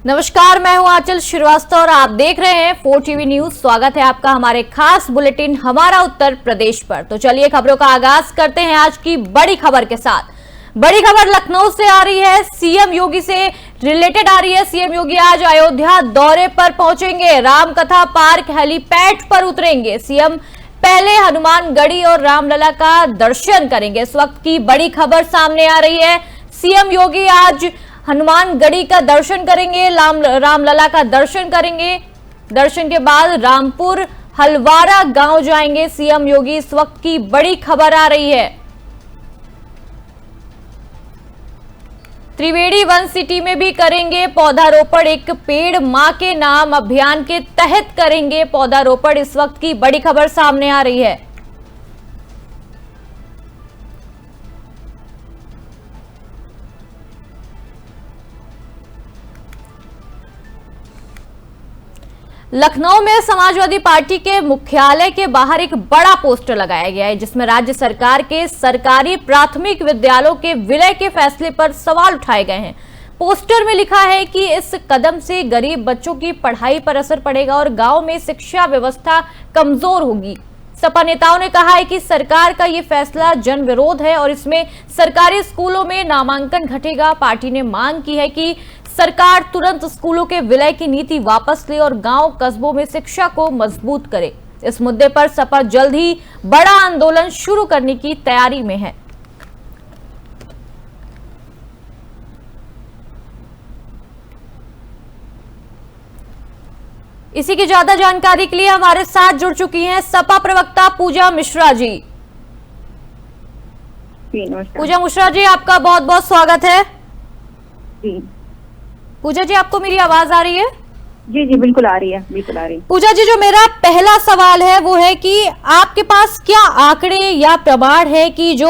नमस्कार, मैं हूं आंचल श्रीवास्तव और आप देख रहे हैं 4 टीवी न्यूज। स्वागत है आपका हमारे खास बुलेटिन हमारा उत्तर प्रदेश पर। तो चलिए खबरों का आगाज करते हैं आज की बड़ी खबर के साथ। बड़ी खबर लखनऊ से आ रही है, सीएम योगी से रिलेटेड आ रही है। सीएम योगी आज अयोध्या दौरे पर पहुंचेंगे, रामकथा पार्क हेलीपैड पर उतरेंगे। सीएम पहले हनुमानगढ़ी और रामलला का दर्शन करेंगे। इस वक्त की बड़ी खबर सामने आ रही है, सीएम योगी आज हनुमानगढ़ी का दर्शन करेंगे, रामलला का दर्शन करेंगे। दर्शन के बाद रामपुर हलवारा गांव जाएंगे सीएम योगी। इस वक्त की बड़ी खबर आ रही है। त्रिवेणी वन सिटी में भी करेंगे पौधारोपण, एक पेड़ मां के नाम अभियान के तहत करेंगे पौधारोपण। इस वक्त की बड़ी खबर सामने आ रही है। लखनऊ में समाजवादी पार्टी के मुख्यालय के बाहर एक बड़ा पोस्टर लगाया गया है, जिसमें राज्य सरकार के सरकारी प्राथमिक विद्यालयों के विलय के फैसले पर सवाल उठाए गए हैं। पोस्टर में लिखा है कि इस कदम से गरीब बच्चों की पढ़ाई पर असर पड़ेगा और गांव में शिक्षा व्यवस्था कमजोर होगी। सपा नेताओं ने कहा है कि सरकार का ये फैसला जन विरोध है और इसमें सरकारी स्कूलों में नामांकन घटेगा। पार्टी ने मांग की है कि सरकार तुरंत स्कूलों के विलय की नीति वापस ले और गांव कस्बों में शिक्षा को मजबूत करे। इस मुद्दे पर सपा जल्द ही बड़ा आंदोलन शुरू करने की तैयारी में है। इसी की ज्यादा जानकारी के लिए हमारे साथ जुड़ चुकी हैं सपा प्रवक्ता पूजा मिश्रा जी। पूजा मिश्रा जी, आपका बहुत बहुत स्वागत है। पूजा जी, आपको मेरी आवाज आ रही है? जी जी, बिल्कुल आ रही है, बिल्कुल आ रही है। पूजा जी, जो मेरा पहला सवाल है वो है कि आपके पास क्या आंकड़े या प्रमाण है कि जो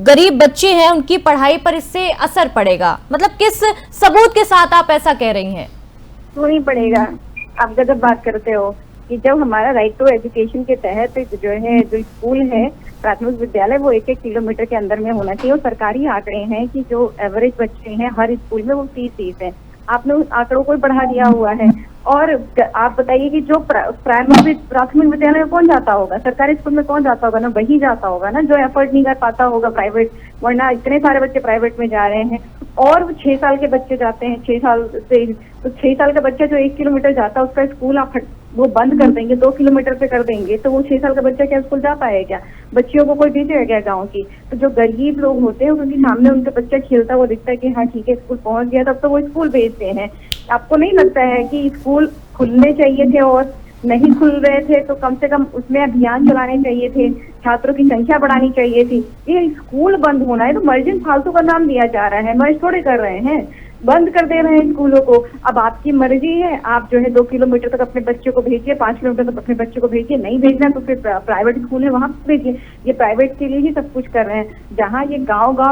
गरीब बच्चे हैं उनकी पढ़ाई पर इससे असर पड़ेगा? मतलब किस सबूत के साथ आप ऐसा कह रही हैं? क्यों नहीं पड़ेगा? आप जब बात करते हो कि जब हमारा राइट टू एजुकेशन के तहत जो स्कूल है प्राथमिक विद्यालय वो 1-1 किलोमीटर के अंदर में होना चाहिए और सरकारी आंकड़े हैं कि जो एवरेज बच्चे हैं हर स्कूल में वो 30 है। आपने उस आंकड़ों को बढ़ा दिया हुआ है। और आप बताइए कि जो प्राइमरी प्राथमिक विद्यालय में कौन जाता होगा? सरकारी स्कूल में कौन जाता होगा? ना वही जाता होगा ना जो एफर्ट नहीं कर पाता होगा प्राइवेट, वरना इतने सारे बच्चे प्राइवेट में जा रहे हैं। और 6 साल के बच्चे जाते हैं, 6 साल से, तो 6 साल का बच्चा जो 1 किलोमीटर जाता है उसका स्कूल आप वो बंद कर देंगे, 2 किलोमीटर पे कर देंगे, तो वो 6 साल का बच्चा क्या स्कूल जा पाएगा क्या? बच्चियों को कोई भेजेगा क्या गाँव की? तो जो गरीब लोग होते हैं उनके सामने उनका बच्चा खेलता हुआ दिखता है कि हाँ ठीक है स्कूल पहुंच गया, तब तो वो स्कूल भेजते हैं। आपको नहीं लगता है कि स्कूल खुलने चाहिए थे और नहीं खुल रहे थे तो कम से कम उसमें अभियान चलाने चाहिए थे, छात्रों की संख्या बढ़ानी चाहिए थी? ये स्कूल बंद होना है तो मर्जिन फालतू का नाम दिया जा रहा है, मर्ज थोड़े कर रहे हैं, बंद कर दे रहे हैं स्कूलों को। अब आपकी मर्जी है, आप 2 किलोमीटर तक अपने बच्चों को भेजिए, 5 किलोमीटर तक अपने बच्चों को भेजिए, नहीं भेजना तो फिर प्राइवेट स्कूल है वहां भेजिए। ये प्राइवेट के लिए ही सब कुछ कर रहे हैं। जहाँ ये गांव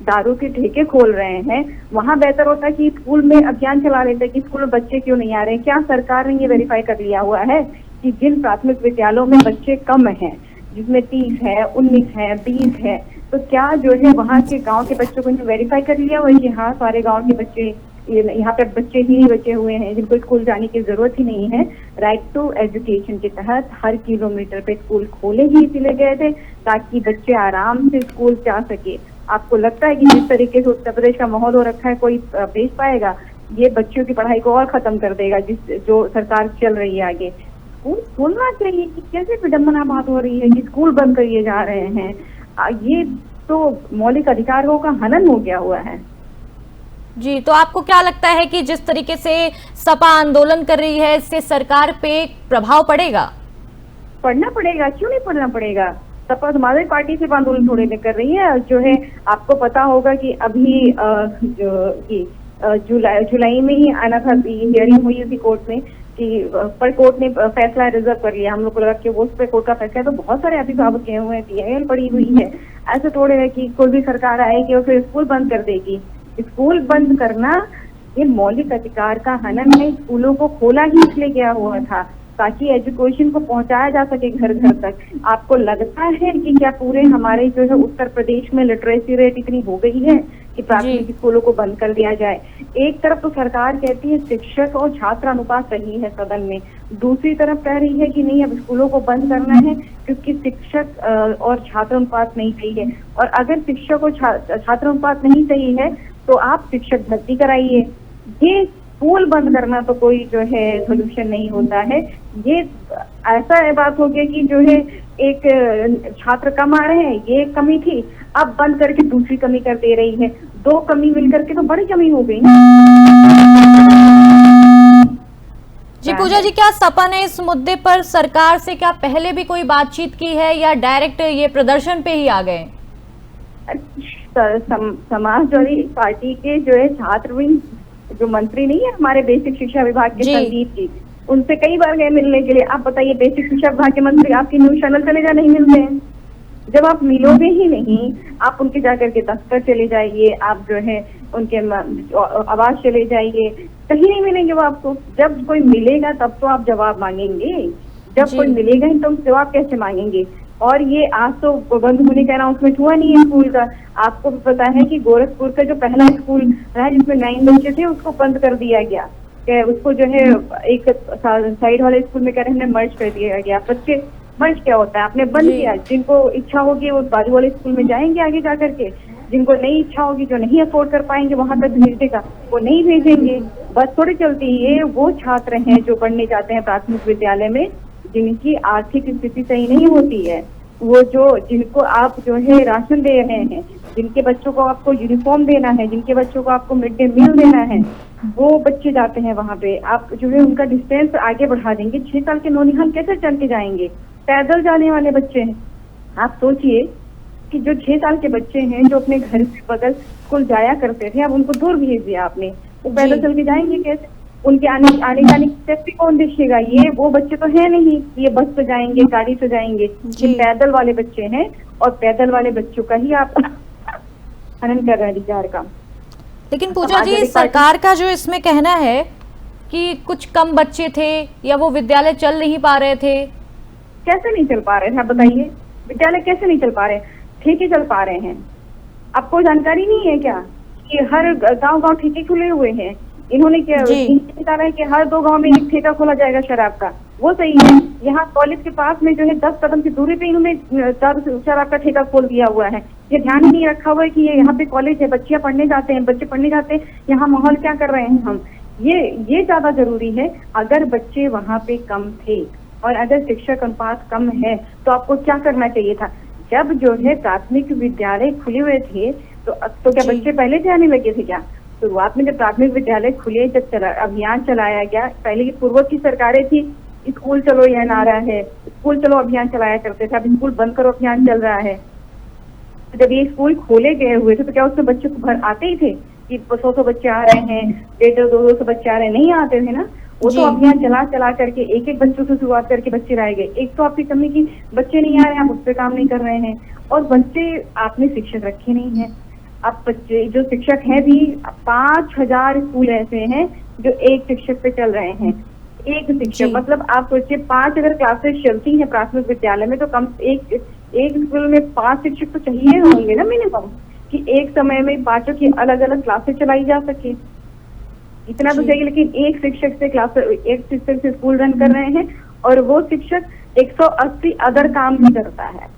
दारू के ठेके खोल रहे हैं वहां बेहतर होता है कि स्कूल में अभियान चला लेते कि स्कूल में बच्चे क्यों नहीं आ रहे। क्या सरकार ने ये वेरीफाई कर लिया हुआ है कि जिन प्राथमिक विद्यालयों में बच्चे कम हैं, जिसमें 30 है, 19 है, 20 है, तो क्या वहाँ के गांव के बच्चों को वेरीफाई कर लिया हुआ है कि हाँ सारे गांव के बच्चे यहाँ पे बच्चे ही बचे हुए हैं जिनको स्कूल जाने की जरूरत ही नहीं है? राइट टू एजुकेशन के तहत हर किलोमीटर पे स्कूल खोले ही इसलिए गए थे ताकि बच्चे आराम से स्कूल जा सके। आपको लगता है कि जिस तरीके से उत्तर प्रदेश का माहौल हो रखा है कोई भेज पाएगा? ये बच्चों की पढ़ाई को और खत्म कर देगा जो सरकार चल रही है आगे। स्कूल खोलना चाहिए कि कैसे विडम्बना बात हो रही है कि स्कूल बंद करिए जा रहे हैं। ये तो मौलिक अधिकारों का हनन हो गया हुआ है। जी, तो आपको क्या लगता है कि जिस तरीके से सपा आंदोलन कर रही है इससे सरकार पे प्रभाव पड़ेगा? पड़ना पड़ेगा, क्यों नहीं पड़ना पड़ेगा? सपा समाजवादी पार्टी से आंदोलन थोड़ी नहीं कर रही है। आपको पता होगा कि अभी जुलाई में ही आना था, हियरिंग हुई थी कोर्ट में पर कोर्ट ने फैसला रिजर्व कर लिया। हम लोग को लगा कि वो उस पर कोर्ट का फैसला है, तो बहुत सारे अभिभावक गए हुए हैं, PIL पड़ी हुई है। ऐसे थोड़े है कि कोई भी सरकार आएगी और फिर स्कूल बंद कर देगी। स्कूल बंद करना ये मौलिक अधिकार का हनन है। स्कूलों को खोला ही इसलिए गया हुआ था ताकि एजुकेशन को पहुंचाया जा सके घर घर तक। आपको लगता है कि क्या पूरे हमारे जो है उत्तर प्रदेश में लिटरेसी रेट इतनी हो गई है कि प्राथमिक स्कूलों को बंद कर दिया जाए? एक तरफ तो सरकार कहती है शिक्षक और छात्र अनुपात सही है सदन में, दूसरी तरफ कह रही है कि नहीं अब स्कूलों को बंद करना है क्योंकि शिक्षक और छात्र अनुपात नहीं सही है। और अगर शिक्षक और छात्र अनुपात नहीं सही है तो आप शिक्षक भर्ती कराइए। ये स्कूल बंद करना तो कोई जो है सोल्यूशन नहीं होता है। ये ऐसा बात हो गया कि जो है एक छात्र कम आ रहे हैं, ये एक कमी थी, अब बंद करके दूसरी कमी कर दे रही है। दो कमी मिलकर के तो बड़ी कमी हो गई ना। जी पूजा जी, क्या सपा ने इस मुद्दे पर सरकार से क्या पहले भी कोई बातचीत की है या डायरेक्ट ये प्रदर्शन पे ही आ गए? समाजवादी पार्टी के जो है छात्र जो मंत्री नहीं है हमारे बेसिक शिक्षा विभाग के संदीप जी, उनसे कई बार गए मिलने के लिए। आप बताइए बेसिक शिक्षा विभाग के मंत्री आपकी न्यूज चैनल चले जा नहीं मिलते हैं? जब आप मिलोगे ही नहीं, आप उनके जाकर के दफ्तर चले जाइए, आप जो है उनके आवास चले जाइए, कहीं नहीं मिलेंगे वो आपको। जब कोई मिलेगा तब तो आप जवाब मांगेंगे, जब कोई मिलेगा ही तो जवाब कैसे मांगेंगे? और ये आज तो बंद होने का अनाउंसमेंट हुआ नहीं है स्कूल का। आपको भी पता है कि गोरखपुर का जो पहला स्कूल रहा जिसमें 9 बच्चे थे उसको बंद कर दिया गया, उसको जो है एक साइड वाले स्कूल में कह रहे हैं मर्ज कर दिया गया। बच्चे मर्ज क्या होता है? आपने बंद किया, जिनको इच्छा होगी वो बाजू वाले स्कूल में जाएंगे आगे जा करके, जिनको नहीं इच्छा होगी, जो नहीं अफोर्ड कर पाएंगे वहां तक भेज देगा, वो नहीं भेजेंगे। बस थोड़ी चलती है। वो छात्र हैं जो पढ़ने जाते हैं प्राथमिक विद्यालय में जिनकी आर्थिक स्थिति सही नहीं होती है, वो जिनको आप जो है राशन दे रहे हैं, जिनके बच्चों को आपको यूनिफॉर्म देना है, जिनके बच्चों को आपको मिड डे मील देना है, वो बच्चे जाते हैं वहां पे। आप जो है उनका डिस्टेंस आगे बढ़ा देंगे। 6 साल के नौनिहाल कैसे चल के जाएंगे? पैदल जाने वाले बच्चे हैं। आप सोचिए कि जो 6 साल के बच्चे हैं जो अपने घर से बगल स्कूल जाया करते थे, अब उनको दूर भेज दिया आपने, वो पैदल चल के जाएंगे कैसे? उनके आने जाने की सेफ्टी कौन देखेगा? ये वो बच्चे तो है नहीं ये बस से जाएंगे, गाड़ी से जाएंगे। ये पैदल वाले बच्चे हैं और पैदल वाले बच्चों का ही आप हनन कर रहे हैं अधिकार का। लेकिन पूजा जी, सरकार का जो इसमें कहना है कि कुछ कम बच्चे थे या वो विद्यालय चल नहीं पा रहे थे। कैसे नहीं चल पा रहे थे आप बताइए? विद्यालय कैसे नहीं चल पा रहे? ठेके चल पा रहे हैं। आपको जानकारी नहीं है क्या कि हर गांव ठेके खुले हुए हैं? इन्होंने क्या निकाला है कि हर 2 गांव में एक ठेका खोला जाएगा शराब का। वो सही है। यहाँ कॉलेज के पास में जो है 10 कदम की दूरी पे इन्होंने शराब का ठेका खोल दिया हुआ है। ये ध्यान ही नहीं रखा हुआ है कि ये यहाँ पे कॉलेज है, बच्चे पढ़ने जाते हैं, यहाँ माहौल क्या कर रहे हैं हम। ये ज्यादा जरूरी है। अगर बच्चे वहाँ पे कम थे और अगर शिक्षक अनुपात कम है तो आपको क्या करना चाहिए था? जब जो है प्राथमिक विद्यालय खुले हुए थे तो क्या बच्चे पहले से आने लगे थे क्या? शुरुआत में जब प्राथमिक विद्यालय खुले, जब अभियान चलाया गया, पहले की पूर्व की सरकारें थी, स्कूल चलो यह नारा है, स्कूल चलो अभियान चलाया करते थे। अब स्कूल बंद करो अभियान चल रहा है। जब ये स्कूल खोले गए हुए थे तो क्या उसमें बच्चे को भर आते ही थे कि 100 बच्चे आ रहे हैं, 150-200 बच्चे आ रहे हैं? नहीं आते थे ना। वो तो अभियान चला करके एक बच्चों से शुरुआत करके बच्चे रह गए। एक तो आपकी कमी की बच्चे नहीं आ रहे हैं, आप उस पर काम नहीं कर रहे हैं, और बच्चे आपने शिक्षक रखे नहीं है। अब बच्चे जो शिक्षक हैं भी 5000 स्कूल ऐसे हैं जो एक शिक्षक पे चल रहे हैं। एक शिक्षक मतलब आप सोचिए 5 अगर क्लासेस चलती हैं प्राथमिक विद्यालय में तो कम एक स्कूल में 5 शिक्षक तो चाहिए होंगे ना मिनिमम, कि एक समय में 5 की अलग अलग क्लासेस चलाई जा सके। इतना तो चाहिए। लेकिन एक शिक्षक से स्कूल रन कर रहे हैं और वो शिक्षक 180 अदर काम भी करता है।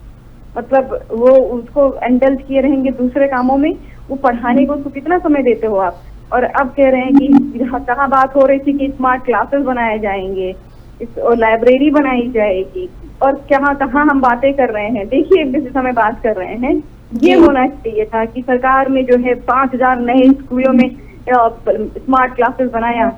मतलब वो उसको एंडल्ज किए रहेंगे दूसरे कामों में, वो पढ़ाने को उसको कितना समय देते हो आप? और अब कह रहे हैं कि कहाँ बात हो रही थी कि स्मार्ट क्लासेस बनाए जाएंगे और लाइब्रेरी बनाई जाएगी, और कहाँ हम बातें कर रहे हैं। देखिए जिस समय बात कर रहे हैं, ये होना चाहिए था कि सरकार में जो है 5000 नए स्कूलों में स्मार्ट क्लासेस बनाया,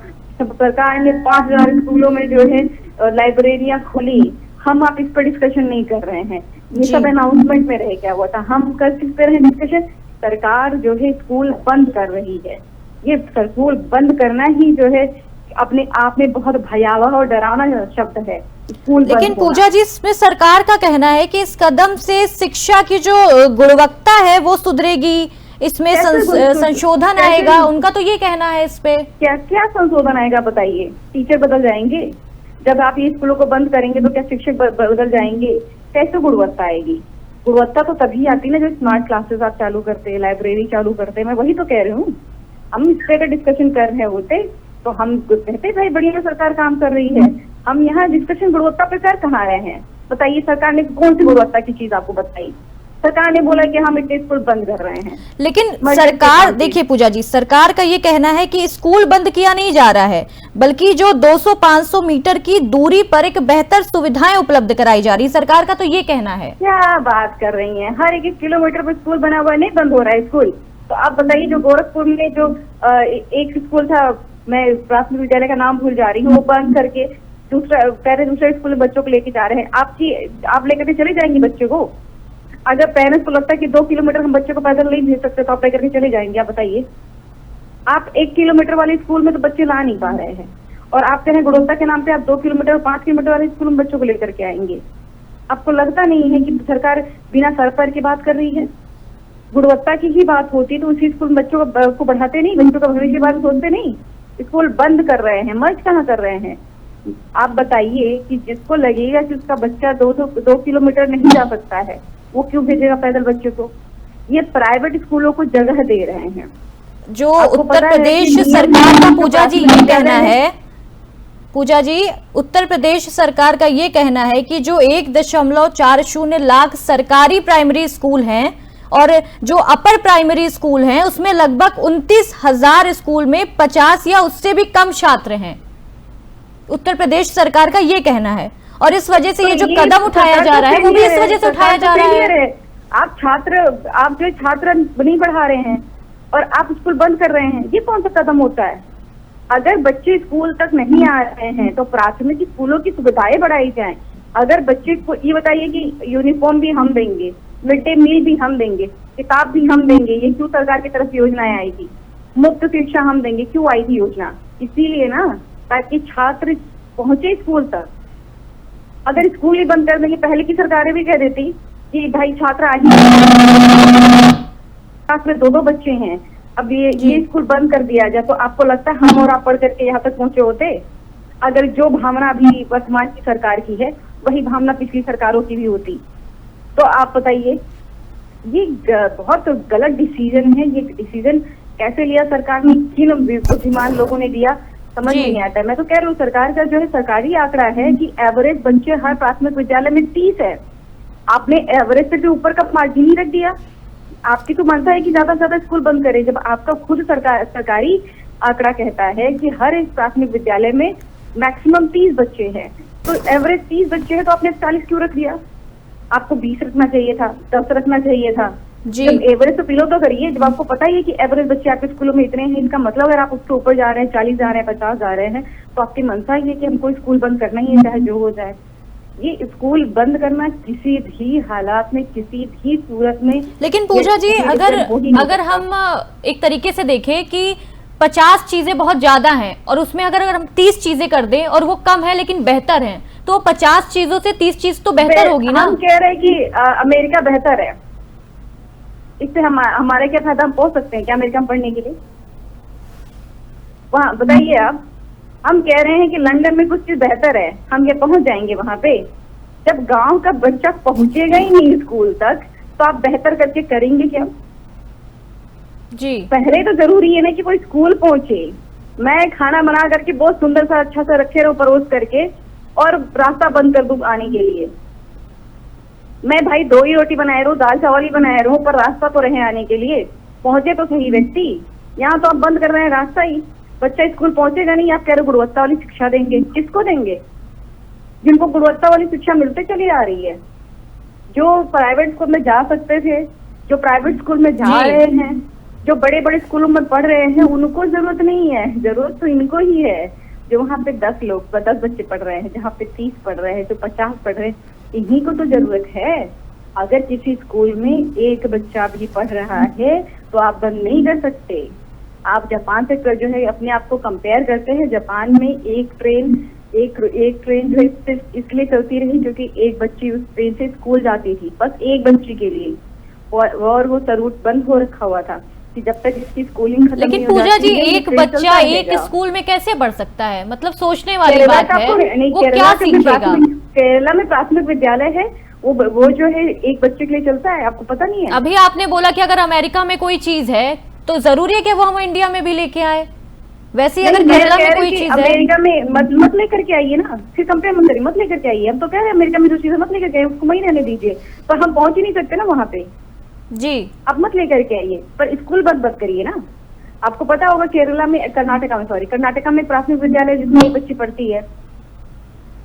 सरकार ने 5000 स्कूलों में जो है लाइब्रेरियां खोली। हम आप इस पर डिस्कशन नहीं कर रहे हैं, ये सब अनाउंसमेंट में रह गया हुआ था। हम कर सकते रहे डिस्कशन। सरकार जो है स्कूल बंद कर रही है। ये स्कूल बंद करना ही जो है अपने आप में बहुत भयावह और डरावना शब्द है। लेकिन पूजा जी, इसमें सरकार का कहना है कि इस कदम से शिक्षा की जो गुणवत्ता है वो सुधरेगी, इसमें संशोधन आएगा। उनका तो ये कहना है। इस पे क्या संशोधन आएगा बताइए? टीचर बदल जाएंगे? जब आप ये स्कूलों को बंद करेंगे तो क्या शिक्षक बदल जाएंगे? कैसे गुणवत्ता आएगी? गुणवत्ता तो तभी आती ना जब स्मार्ट क्लासेस आप चालू करते हैं, लाइब्रेरी चालू करते हैं। मैं वही तो कह रही हूँ। हम इस पे अगर डिस्कशन कर रहे होते तो हम कहते भाई बढ़िया सरकार काम कर रही है। हम यहाँ डिस्कशन गुणवत्ता पे कर कहाँ रहे हैं? बताइए, सरकार ने कौन सी गुणवत्ता की चीज आपको बताई? सरकार ने बोला कि हम इतने स्कूल बंद कर रहे हैं। लेकिन सरकार, देखिए पूजा जी, सरकार का ये कहना है कि स्कूल बंद किया नहीं जा रहा है, बल्कि जो 200-500 मीटर की दूरी पर एक बेहतर सुविधाएं उपलब्ध कराई जा रही। सरकार का तो ये कहना है। क्या बात कर रही हैं? हर एक किलोमीटर पर स्कूल बना हुआ है, नहीं बंद हो रहा है स्कूल। तो आप बताइए, जो गोरखपुर में जो एक स्कूल था, मैं प्राथमिक विद्यालय का नाम भूल जा रही हूँ, वो बंद करके दूसरे स्कूल में बच्चों को लेके जा रहे हैं। आप लेकर के चले जाएंगे बच्चे को? अगर पेरेंट्स को लगता है कि 2 किलोमीटर हम बच्चे को पैदल नहीं भेज सकते तो आप लेकर के चले जाएंगे? आप बताइए। आप 1 किलोमीटर वाले स्कूल में तो बच्चे ला नहीं पा रहे हैं, और आप कह रहे हैं गुणवत्ता के नाम पे आप 2 किलोमीटर 5 किलोमीटर वाले स्कूल में बच्चों को लेकर के आएंगे। आपको लगता नहीं है कि सरकार बिना सर पैर की बात कर रही है? गुणवत्ता की ही बात होती तो उसी स्कूल में बच्चों को बढ़ाते नहीं, बच्चों का भविष्य के बारे में सोचते नहीं। स्कूल बंद कर रहे हैं, मर्ज कहाँ कर रहे हैं? आप बताइए कि जिसको लगेगा कि उसका बच्चा 2 किलोमीटर नहीं जा सकता है, वो क्यों भेजेगा पैदल बच्चों को? ये प्राइवेट स्कूलों को जगह दे रहे हैं। जो उत्तर प्रदेश सरकार का, पूजा जी, ये कहना है, पूजा जी, उत्तर प्रदेश सरकार का ये कहना है कि जो 1.40 लाख सरकारी प्राइमरी स्कूल हैं और जो अपर प्राइमरी स्कूल हैं, उसमें लगभग 29,000 स्कूल में 50 या उससे भी कम छात्र हैं। उत्तर प्रदेश सरकार का ये कहना है, और इस वजह से ये जो कदम उठाया जा रहा है वो भी इस वजह से उठाया जा रहा है। आप जो छात्र नहीं पढ़ा रहे हैं और आप स्कूल बंद कर रहे हैं, ये कौन सा कदम होता है? अगर बच्चे स्कूल तक नहीं आ रहे हैं तो प्राथमिक स्कूलों की सुविधाएं बढ़ाई जाएं। अगर बच्चे को ये बताइए कि यूनिफॉर्म भी हम देंगे, मिड डे मील भी हम देंगे, किताब भी हम देंगे, ये क्यों सरकार की तरफ से योजनाएं आई थी? मुफ्त शिक्षा हम देंगे, क्यों आई थी योजना? इसीलिए ना, ताकि छात्र पहुंचे स्कूल तक। अगर स्कूल ही बंद कर देंगे, पहले की सरकारें भी कह देती कि भाई छात्र आज में 2 बच्चे हैं, अब ये स्कूल बंद कर दिया जाए, तो आपको लगता है हम और आप पढ़ करके यहाँ तक पहुंचे होते? अगर जो भावना अभी वर्तमान की सरकार की है वही भावना पिछली सरकारों की भी होती, तो आप बताइए। ये बहुत गलत डिसीजन है। ये डिसीजन कैसे लिया सरकार ने, किन बुद्धिमान लोगों ने दिया, समझ नहीं आता है। मैं तो कह रही हूँ, सरकार का जो है सरकारी आंकड़ा है कि एवरेज बच्चे हर प्राथमिक विद्यालय में 30 है। आपने एवरेज से भी ऊपर का मार्जिन ही रख दिया। आपकी तो मनसा है कि ज्यादा से ज्यादा स्कूल बंद करें, जब आपका खुद सरकारी आंकड़ा कहता है कि हर एक प्राथमिक विद्यालय में मैक्सिमम 30 बच्चे हैं। तो एवरेज 30 बच्चे हैं, तो आपने 40 क्यों रख दिया? आपको 20 रखना चाहिए था, 10 रखना चाहिए था जी। जब एवरेज तो पिलो तो करिए, जब आपको पता ही है कि एवरेज बच्चे आपके स्कूलों में इतने हैं, इसका मतलब अगर आप उसके ऊपर जा रहे हैं, 40 जा रहे हैं, 50 जा रहे हैं, तो आपकी मनसा ही है कि हमको स्कूल बंद करना ही है, चाहे जो हो जाए। ये स्कूल बंद करना किसी भी हालात में, किसी भी सूरत में। लेकिन पूजा जी, अगर हम एक तरीके से देखें कि 50 चीजें बहुत ज्यादा हैं और उसमें अगर हम 30 चीजें कर दें और वो कम है लेकिन बेहतर है, तो 50 चीजों से 30 चीज तो बेहतर होगी ना। हम कह रहे हैं कि अमेरिका बेहतर है, इससे हमारे क्या फायदा? हम पहुंच सकते हैं क्या अमेरिका में पढ़ने के लिए? वहाँ बताइए आप। हम कह रहे हैं कि लंदन में कुछ चीज बेहतर है, हम ये पहुंच जाएंगे वहां पे। जब गांव का बच्चा पहुंचेगा ही नहीं स्कूल तक, तो आप बेहतर करके करेंगे क्या जी? पहले तो जरूरी है ना कि कोई स्कूल पहुंचे। मैं खाना बना करके बहुत सुंदर सा अच्छा सा रखे रहूं परोस करके, और रास्ता बंद कर दूं आने के लिए। मैं भाई 2 ही रोटी बनाए रहूं, दाल चावल ही बनाए रहूं, पर रास्ता तो रहे आने के लिए, पहुंचे तो सही व्यक्ति। यहाँ तो आप बंद कर रहे हैं रास्ता ही। बच्चा स्कूल पहुंचेगा नहीं, आप कह रहे गुणवत्ता वाली शिक्षा देंगे। किसको देंगे? जिनको गुणवत्ता वाली शिक्षा मिलते चली आ रही है, जो प्राइवेट स्कूल में जा सकते थे, जो प्राइवेट स्कूल में जा रहे हैं, जो बड़े बड़े स्कूलों में पढ़ रहे हैं, उनको जरूरत नहीं है। जरूरत तो इनको ही है, जो वहाँ पे 10 बच्चे पढ़ रहे हैं, जहाँ पे 30 पढ़ रहे हैं, जो 50 पढ़ रहे हैं, इन्हीं को तो जरूरत है। अगर किसी स्कूल में एक बच्चा भी पढ़ रहा है तो आप बंद नहीं कर सकते। आप जापान से जो है अपने आप को कंपेयर करते हैं। जापान में एक ट्रेन जो है सिर्फ इसलिए चलती रही क्योंकि एक बच्ची उस ट्रेन से स्कूल जाती थी, बस एक बच्ची के लिए, और वो रूट बंद हो रखा हुआ था। कि जब तक इसकी स्कूलिंग खत्म लेकिन नहीं हो पूजा जी, जाती है, ये एक ट्रेंड बच्चा चलता एक रहेगा। स्कूल में कैसे पढ़ सकता है? मतलब सोचने वाली केरला बात का है। नहीं, वो केरला क्या का भी सीखेगा? केरला में प्राथमिक विद्यालय है, वो जो है एक बच्चे के लिए चलता है, आपको पता नहीं है? अभी आपने बोला कि अगर अमेरिका में कोई चीज है तो जरूरी है कि वो हम इंडिया में भी लेके आए। वैसे ही अगर नहीं, मैं केरला कह में रही कोई कि चीज है, अमेरिका में मत लेकर के आइए ना, फिर कंपेयर मत करिए, मत लेकर के आइए। हम तो कह रहे हैं अमेरिका में जो चीजें मत लेकर के आइए, उसको वहीं रहने दीजिए, पर हम पहुंच ही नहीं सकते ना वहाँ पे। जी आप मत लेकर के आइए, पर स्कूल बंद मत करिए ना। आपको पता होगा केरला में, कर्नाटका में प्राथमिक विद्यालय जिसमें एक बच्ची पढ़ती है।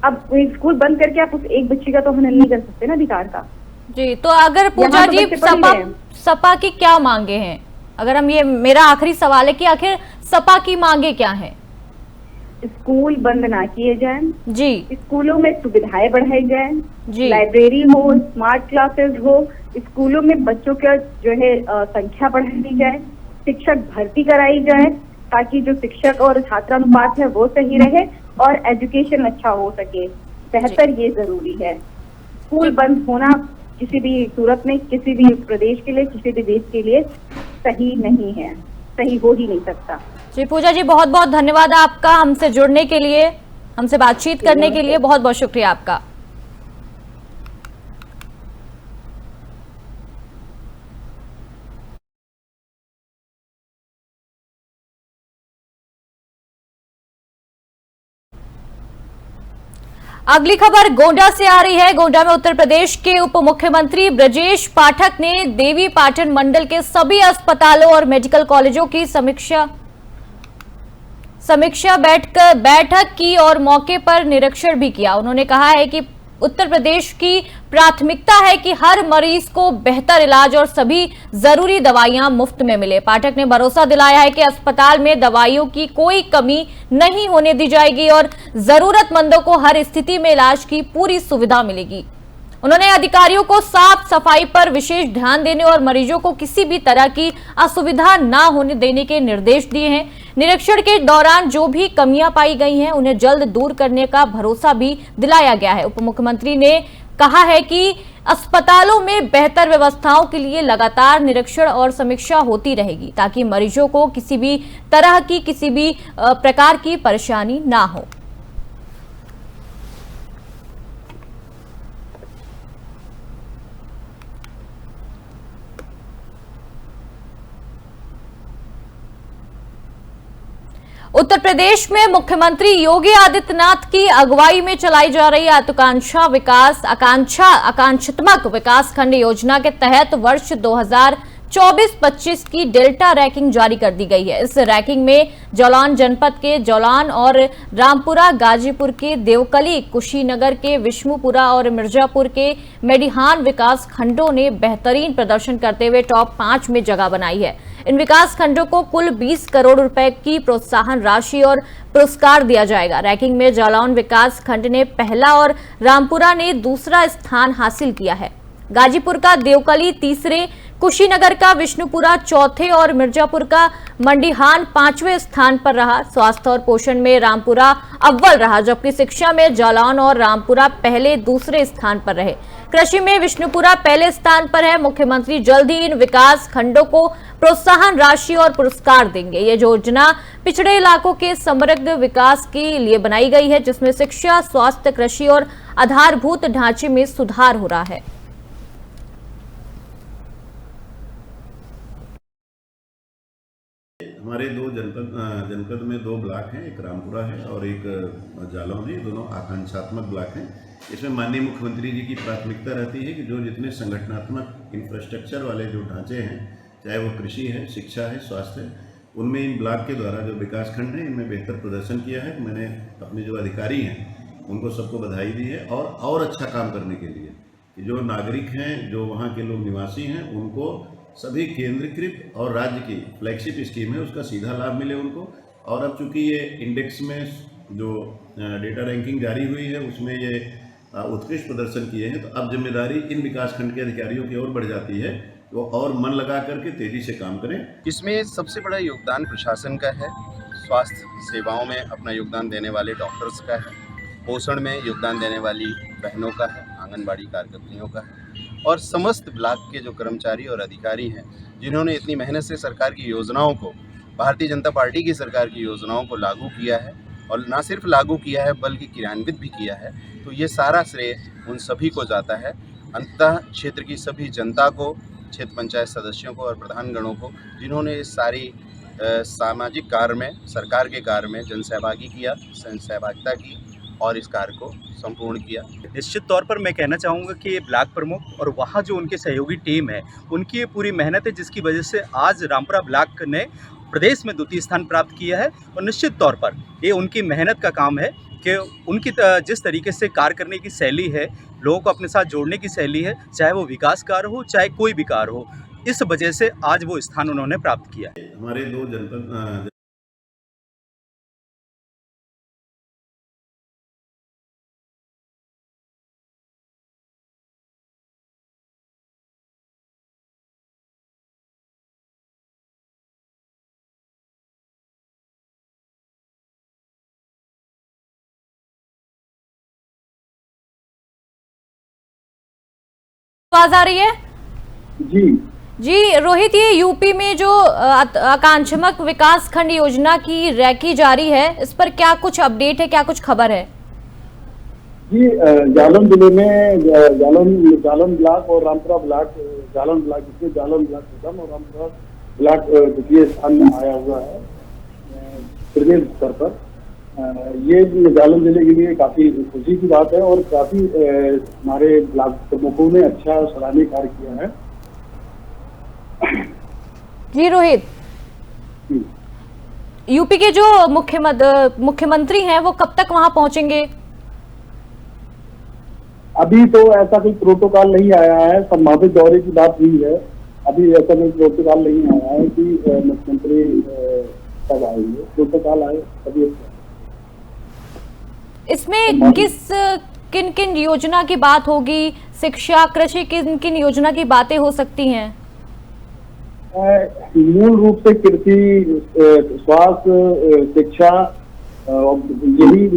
अब स्कूल बंद करके आप उस एक बच्ची का तो हनन नहीं कर सकते ना अधिकार का। जी। तो अगर पूजा यहाँ तो जी, बच्चे पढ़ ही रहे हैं। सपा की क्या मांगे हैं? अगर हम, ये मेरा आखिरी सवाल है कि आखिर सपा की मांगे क्या हैं? स्कूल बंद ना किए जाएं, जी स्कूलों में सुविधाएं बढ़ाई जाएं, जी लाइब्रेरी हो, स्मार्ट क्लासेस हो, स्कूलों में बच्चों का जो है संख्या बढ़ाई दी जाए, शिक्षक भर्ती कराई जाए, ताकि जो शिक्षक और छात्रानुपात है वो सही रहे और एजुकेशन अच्छा हो सके। बेहतर ये जरूरी है। स्कूल बंद होना किसी भी सूरत में, किसी भी प्रदेश के लिए, किसी भी देश के लिए सही नहीं है, सही हो ही नहीं सकता। जी पूजा जी, बहुत बहुत धन्यवाद आपका हमसे जुड़ने के लिए, हमसे बातचीत करने के लिए बहुत बहुत शुक्रिया आपका। अगली खबर गोंडा से आ रही है। गोंडा में उत्तर प्रदेश के उप मुख्यमंत्री ब्रजेश पाठक ने देवी पाटन मंडल के सभी अस्पतालों और मेडिकल कॉलेजों की समीक्षा बैठक की और मौके पर निरीक्षण भी किया। उन्होंने कहा है कि उत्तर प्रदेश की प्राथमिकता है कि हर मरीज को बेहतर इलाज और सभी जरूरी दवाइयां मुफ्त में मिले। पाठक ने भरोसा दिलाया है कि अस्पताल में दवाइयों की कोई कमी नहीं होने दी जाएगी और जरूरतमंदों को हर स्थिति में इलाज की पूरी सुविधा मिलेगी। उन्होंने अधिकारियों को साफ सफाई पर विशेष ध्यान देने और मरीजों को किसी भी तरह की असुविधा न होने देने के निर्देश दिए हैं। निरीक्षण के दौरान जो भी कमियां पाई गई हैं उन्हें जल्द दूर करने का भरोसा भी दिलाया गया है। उप मुख्यमंत्री ने कहा है कि अस्पतालों में बेहतर व्यवस्थाओं के लिए लगातार निरीक्षण और समीक्षा होती रहेगी ताकि मरीजों को किसी भी तरह की, किसी भी प्रकार की परेशानी ना हो। उत्तर प्रदेश में मुख्यमंत्री योगी आदित्यनाथ की अगुवाई में चलाई जा रही आकांक्षात्मक विकास खंड योजना के तहत वर्ष 2024-25 की डेल्टा रैंकिंग जारी कर दी गई है। इस रैंकिंग में जालौन जनपद के जालौन और रामपुरा, गाजीपुर के देवकली, कुशीनगर के विष्णुपुरा और मिर्जापुर के मेडिहान विकास खंडों ने बेहतरीन प्रदर्शन करते हुए टॉप 5 में जगह बनाई है। इन विकास खंडों को कुल 20 करोड़ रुपए की प्रोत्साहन राशि और पुरस्कार दिया जाएगा। रैंकिंग में जालौन विकास खंड ने पहला और रामपुरा ने दूसरा स्थान हासिल किया है। गाजीपुर का देवकली तीसरे, कुशीनगर का विष्णुपुरा चौथे और मिर्जापुर का मंडीहान 5वें स्थान पर रहा। स्वास्थ्य और पोषण में रामपुरा अव्वल रहा, जबकि शिक्षा में जालौन और रामपुरा पहले दूसरे स्थान पर रहे। कृषि में विष्णुपुरा पहले स्थान पर है। मुख्यमंत्री जल्द ही इन विकास खंडों को प्रोत्साहन राशि और पुरस्कार देंगे। ये योजना पिछड़े इलाकों के समग्र विकास के लिए बनाई गई है, जिसमें शिक्षा, स्वास्थ्य, कृषि और आधारभूत ढांचे में सुधार हो रहा है। हमारे दो जनपद में 2 ब्लॉक हैं, एक रामपुरा है और एक जालौन है। दोनों आकांक्षात्मक ब्लॉक हैं। इसमें माननीय मुख्यमंत्री जी की प्राथमिकता रहती है कि जो जितने संगठनात्मक इंफ्रास्ट्रक्चर वाले जो ढांचे हैं, चाहे वो कृषि है, शिक्षा है, स्वास्थ्य है, उनमें इन ब्लॉक के द्वारा जो विकासखंड है इनमें बेहतर प्रदर्शन किया है। मैंने अपने जो अधिकारी हैं उनको सबको बधाई दी है और अच्छा काम करने के लिए कि जो नागरिक हैं, जो वहाँ के लोग निवासी हैं, उनको सभी केंद्रीकृत और राज्य की फ्लैगशिप स्कीम है उसका सीधा लाभ मिले उनको। और अब चूंकि ये इंडेक्स में जो डेटा रैंकिंग जारी हुई है उसमें ये उत्कृष्ट प्रदर्शन किए हैं, तो अब जिम्मेदारी इन विकासखंड के अधिकारियों की ओर बढ़ जाती है, वो और मन लगा करके तेजी से काम करें। इसमें सबसे बड़ा योगदान प्रशासन का है, स्वास्थ्य सेवाओं में अपना योगदान देने वाले डॉक्टर्स का है, पोषण में योगदान देने वाली बहनों का है, आंगनबाड़ी कार्यकर्तियों का है, और समस्त ब्लॉक के जो कर्मचारी और अधिकारी हैं, जिन्होंने इतनी मेहनत से सरकार की योजनाओं को, भारतीय जनता पार्टी की सरकार की योजनाओं को लागू किया है, और ना सिर्फ लागू किया है बल्कि क्रियान्वित भी किया है। तो ये सारा श्रेय उन सभी को जाता है, अंततः क्षेत्र की सभी जनता को, क्षेत्र पंचायत सदस्यों को और प्रधानगणों को, जिन्होंने इस सारी सामाजिक कार्य में, सरकार के कार्य में जनसहभागी किया, सहभागिता की और इस कार्य को संपूर्ण किया। निश्चित तौर पर मैं कहना चाहूँगा कि ब्लॉक प्रमुख और वहाँ जो उनके सहयोगी टीम है, उनकी ये पूरी मेहनत है, जिसकी वजह से आज रामपुरा ब्लॉक ने प्रदेश में द्वितीय स्थान प्राप्त किया है। और निश्चित तौर पर ये उनकी मेहनत का काम है कि उनकी जिस तरीके से कार्य करने की शैली है, लोगों को अपने साथ जोड़ने की शैली है, चाहे वो विकास कार्य हो चाहे कोई भी कार्य हो, इस वजह से आज वो स्थान उन्होंने प्राप्त किया है। हमारे दो जनपद आवाज आ रही है? जी जी रोहित, ये यूपी में जो आकांक्षात्मक विकास खंड योजना की रैकी जारी है, इस पर क्या कुछ अपडेट है, क्या कुछ खबर है? जी, जालौन जिले में जालौन ब्लॉक और रामपुरा ब्लॉक, जालौन ब्लॉक जिसमें जालौन ब्लॉक प्रथम और रामपुरा ब्लॉक द्वितीय स्थान में आया हुआ है प्रदेश स्तर पर। ये जालौन जिले के लिए काफी खुशी की बात है और काफी हमारे ब्लॉक प्रमुखों ने अच्छा सराहनीय कार्य किया है। जी रोहित, यूपी के जो मुख्यमंत्री हैं वो कब तक वहां पहुंचेंगे? अभी तो ऐसा कोई प्रोटोकॉल नहीं आया है, संभावित दौरे की बात हुई है। अभी ऐसा कोई प्रोटोकॉल नहीं आया है कि मुख्यमंत्री कब आएंगे, प्रोटोकॉल आए तभी। इसमें किन किन योजना की बात होगी? शिक्षा, कृषि, किन किन योजना की बातें हो सकती हैं? मूल रूप से कृषि, स्वास्थ्य, शिक्षा, यही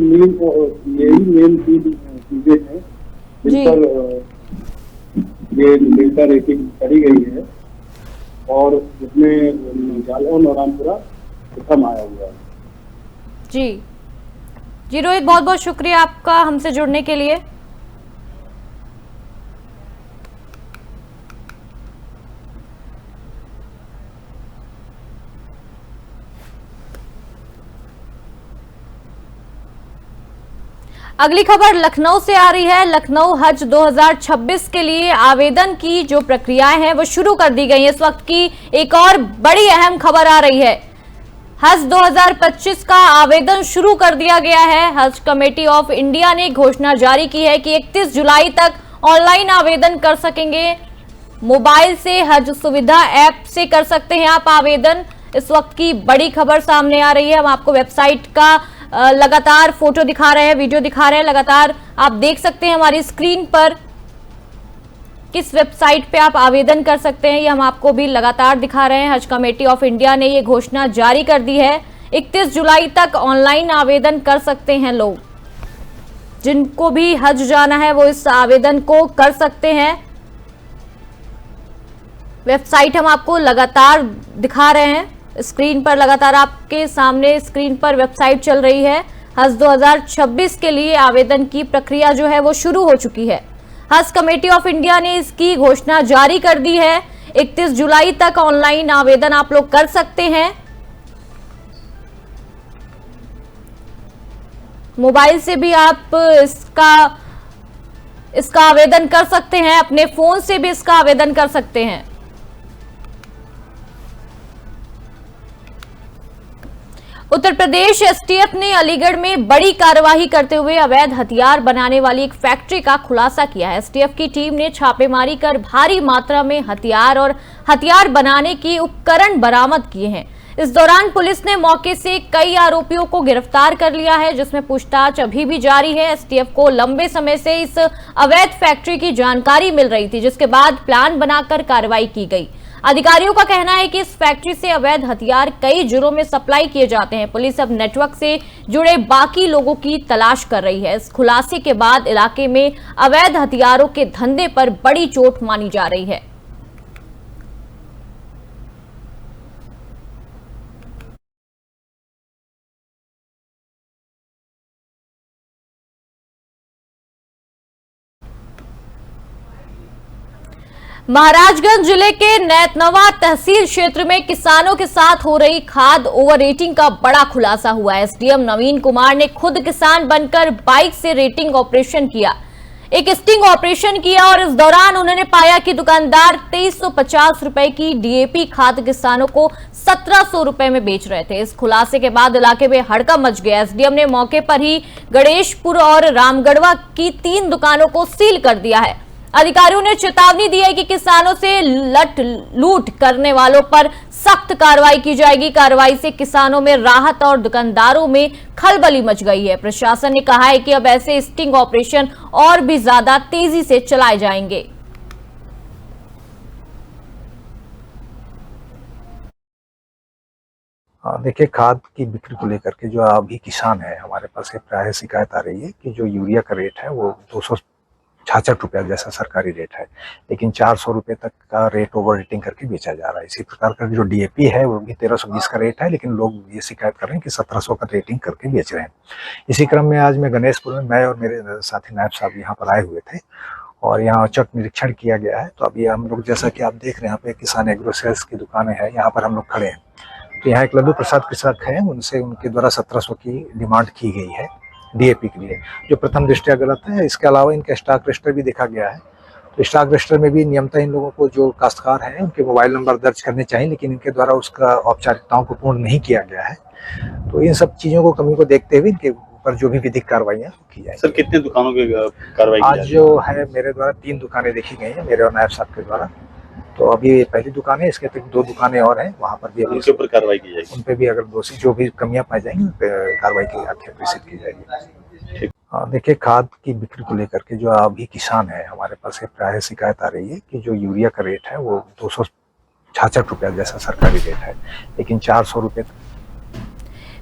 मेन चीजें हैं जिन पर ये डेटा रेटिंग करी गई है और जिसमें जालौन और रामपुरा प्रथम आया हुआ है। जी रोहित, बहुत बहुत शुक्रिया आपका हमसे जुड़ने के लिए। अगली खबर लखनऊ से आ रही है। लखनऊ हज 2026 के लिए आवेदन की जो प्रक्रियाएं हैं वो शुरू कर दी गई है। इस वक्त की एक और बड़ी अहम खबर आ रही है। हज 2025 का आवेदन शुरू कर दिया गया है। हज कमेटी ऑफ इंडिया ने घोषणा जारी की है कि 31 जुलाई तक ऑनलाइन आवेदन कर सकेंगे। मोबाइल से हज सुविधा ऐप से कर सकते हैं आप आवेदन। इस वक्त की बड़ी खबर सामने आ रही है। हम आपको वेबसाइट का लगातार फोटो दिखा रहे हैं, वीडियो दिखा रहे हैं, लगातार आप देख सकते हैं हमारी स्क्रीन पर किस वेबसाइट पे आप आवेदन कर सकते हैं, ये हम आपको भी लगातार दिखा रहे हैं। हज कमेटी ऑफ इंडिया ने ये घोषणा जारी कर दी है। 31 जुलाई तक ऑनलाइन आवेदन कर सकते हैं लोग। जिनको भी हज जाना है वो इस आवेदन को कर सकते हैं। वेबसाइट हम आपको लगातार दिखा रहे हैं स्क्रीन पर, लगातार आपके सामने स्क्रीन पर वेबसाइट चल रही है। हज 2026 के लिए आवेदन की प्रक्रिया जो है वो शुरू हो चुकी है। हज कमेटी ऑफ इंडिया ने इसकी घोषणा जारी कर दी है। 31 जुलाई तक ऑनलाइन आवेदन आप लोग कर सकते हैं। मोबाइल से भी आप इसका आवेदन कर सकते हैं, अपने फोन से भी इसका आवेदन कर सकते हैं। उत्तर प्रदेश एसटीएफ ने अलीगढ़ में बड़ी कार्रवाई करते हुए अवैध हथियार बनाने वाली एक फैक्ट्री का खुलासा किया है। एसटीएफ की टीम ने छापेमारी कर भारी मात्रा में हथियार और हथियार बनाने के उपकरण बरामद किए हैं। इस दौरान पुलिस ने मौके से कई आरोपियों को गिरफ्तार कर लिया है, जिसमें पूछताछ अभी भी जारी है। एसटीएफ को लंबे समय से इस अवैध फैक्ट्री की जानकारी मिल रही थी, जिसके बाद प्लान बनाकर कार्रवाई की गई। अधिकारियों का कहना है कि इस फैक्ट्री से अवैध हथियार कई जिलों में सप्लाई किए जाते हैं। पुलिस अब नेटवर्क से जुड़े बाकी लोगों की तलाश कर रही है। इस खुलासे के बाद इलाके में अवैध हथियारों के धंधे पर बड़ी चोट मानी जा रही है। महाराजगंज जिले के नैतनवा तहसील क्षेत्र में किसानों के साथ हो रही खाद ओवर रेटिंग का बड़ा खुलासा हुआ है। एसडीएम नवीन कुमार ने खुद किसान बनकर बाइक से रेटिंग ऑपरेशन किया, एक स्टिंग ऑपरेशन किया और इस दौरान उन्होंने पाया कि दुकानदार 2350 रुपए की डीएपी खाद किसानों को 1700 रुपए में बेच रहे थे। इस खुलासे के बाद इलाके में हड़कंप मच गया। एसडीएम ने मौके पर ही गणेशपुर और रामगढ़वा की 3 दुकानों को सील कर दिया है। अधिकारियों ने चेतावनी दी है कि किसानों से लूट करने वालों पर सख्त कार्रवाई की जाएगी। कार्रवाई से किसानों में राहत और दुकानदारों में खलबली मच गई है। प्रशासन ने कहा है कि अब ऐसे स्टिंग ऑपरेशन और भी ज्यादा तेजी से चलाए जाएंगे। देखिए, खाद की बिक्री को लेकर के जो अभी किसान है हमारे पास प्राय शिकायत आ रही है कि जो यूरिया का रेट है वो 266 रुपया जैसा सरकारी रेट है, लेकिन 400 रुपये तक का रेट ओवर रेटिंग करके बेचा जा रहा है। इसी प्रकार का जो डीएपी है वो भी 1320 का रेट है, लेकिन लोग ये शिकायत कर रहे हैं कि 1700 का रेटिंग करके बेच रहे हैं। इसी क्रम में आज मैं गणेशपुर में मैं और मेरे साथी नायब साहब यहाँ पर आए हुए थे और यहाँ औचक निरीक्षण किया गया है। तो अभी हम लोग, जैसा कि आप देख रहे हैं, यहाँ पे किसान एग्रो सेल्स की दुकानें हैं, यहाँ पर हम लोग खड़े हैं। तो यहाँ एक लड्डू प्रसाद कृषक है, उनके द्वारा 1700 की डिमांड की गई है डीएपी के लिए, जो प्रथम दृष्टया गलत है। इसके अलावा इनका स्टॉक रजिस्टर भी देखा गया है, तो स्टॉक रजिस्टर में भी नियमतः इन लोगों को, जो काश्तकार हैं, उनके मोबाइल नंबर दर्ज करने चाहिए, लेकिन इनके द्वारा उसका औपचारिकताओं को पूर्ण नहीं किया गया है। तो इन सब चीज़ों को, कमी को देखते हुए इनके ऊपर जो भी विधिक कार्रवाइयाँ की जाएगी। सर, कितने दुकानों पे कार्रवाई आज जो है मेरे द्वारा 3 दुकानें देखी गई हैं, मेरे और नायब साहब के द्वारा। तो अभी पहली दुकान है, इसके अतिरिक्त 2 दुकानें और हैं, वहाँ पर भी उनके ऊपर कार्रवाई की जाएगी। उन पे भी अगर दोषी जो भी कमियां पाई जाएंगी उन पे कार्रवाई की जाएगी। देखिए, खाद की बिक्री को लेकर के जो अभी किसान है हमारे पास प्राय शिकायत आ रही है कि जो यूरिया का रेट है वो 266 रुपया जैसा सरकारी रेट है, लेकिन 400 रुपये।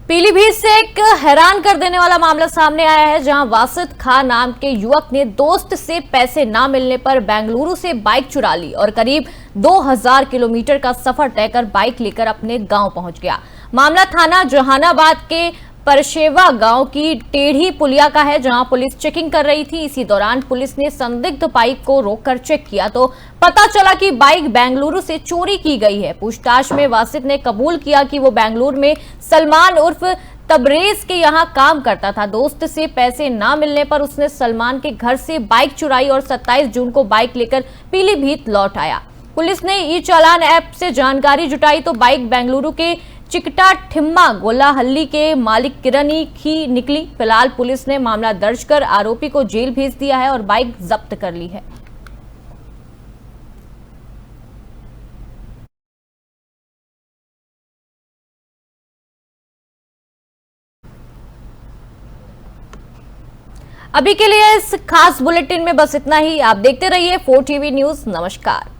पीलीभीत से एक हैरान कर देने वाला मामला सामने आया है, जहां वासित खान नाम के युवक ने दोस्त से पैसे ना मिलने पर बेंगलुरु से बाइक चुरा ली और करीब 2000 किलोमीटर का सफर तय कर बाइक लेकर अपने गांव पहुंच गया। मामला थाना जहानाबाद के परशेवा गांव की टेढ़ी पुलिया का है, जहां पुलिस चेकिंग कर रही थी। इसी दौरान पुलिस ने संदिग्ध बाइक को रोककर चेक किया तो पता चला कि बाइक बेंगलुरु से चोरी की गई है। पूछताछ में वासित ने कबूल किया कि वो बेंगलुरु में सलमान उर्फ तबरेज के यहाँ काम करता था। दोस्त से पैसे ना मिलने पर उसने सलमान के घर से बाइक चुराई और 27 जून को बाइक लेकर पीलीभीत लौट आया। पुलिस ने ई चालान ऐप से जानकारी जुटाई तो बाइक बेंगलुरु के चिकटा ठिम्मा गोलाहल्ली के मालिक किरणी की निकली। फिलहाल पुलिस ने मामला दर्ज कर आरोपी को जेल भेज दिया है और बाइक जब्त कर ली है। अभी के लिए इस खास बुलेटिन में बस इतना ही। आप देखते रहिए 4 टीवी न्यूज। नमस्कार।